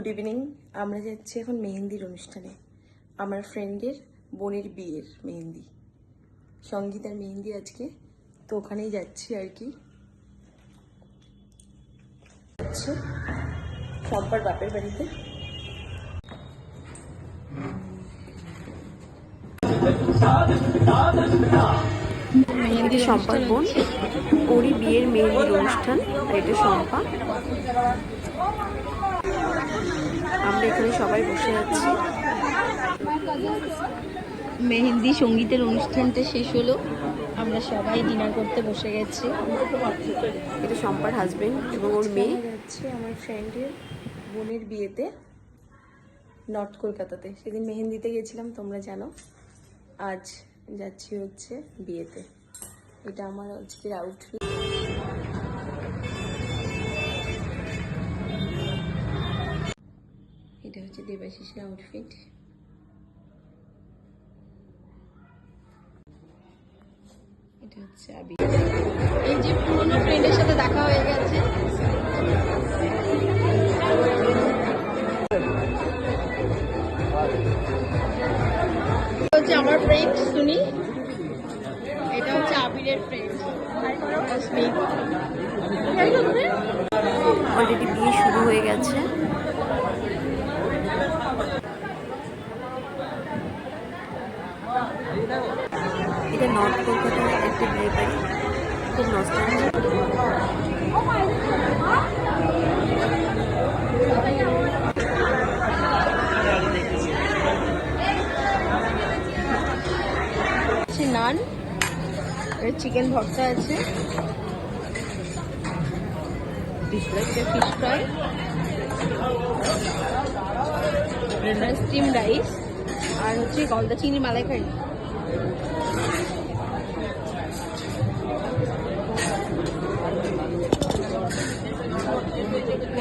Good evening. আমরা যাচ্ছি এখন মেহেন্দির অনুষ্ঠানে, আমার ফ্রেন্ডের বোনের বিয়ের মেহেন্দি, সঙ্গীতার মেহেন্দি আজকে, তো ওখানেই যাচ্ছি আর কি। সম্পার বাপের বাড়িতে। মেহেন্দি সম্পার বোন, ওরই বিয়ের মেহেন্দির অনুষ্ঠান। আর এটা সম্পা। আমরা এখানে সবাই বসে আছি। মেহেন্দি সঙ্গীতের অনুষ্ঠানটা শেষ হলো, আমরা সবাই ডিনার করতে বসে গেছি। এটা সম্পার হাজবেন্ড এবং ওর মেয়ে। যাচ্ছে আমার ফ্রেন্ডের বোনের বিয়েতে, নর্থ কলকাতাতে। সেদিন মেহেন্দিতে গেছিলাম, তোমরা জানো। আজ যাচ্ছি হচ্ছে বিয়েতে। এটা আমার আজকের আউটফিট। এটা হচ্ছে দেবাশিসের আউটফিট। এটা হচ্ছে আবি। এই যে পুরনো ফ্রেন্ডের সাথে দেখা হয়ে গেছে। হচ্ছে আমার ফ্রেন্ড সুনি, এটা হচ্ছে আবিরের ফ্রেন্ড অস্মিক। অলরেডি বিয়ে শুরু হয়ে গেছে। এটা নর্থ কলকাতার একটা বিয়ে বাড়ি, খুব নস্টালজিক। নান, চিকেন ভর্তা আছে, ফিশ ফ্রাই, স্টিম রাইস, আর হচ্ছে গলদা চিংড়ি মালাইকারি।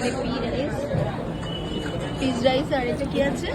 এখানে ফিশ রাইস, আর এটা কি আছে?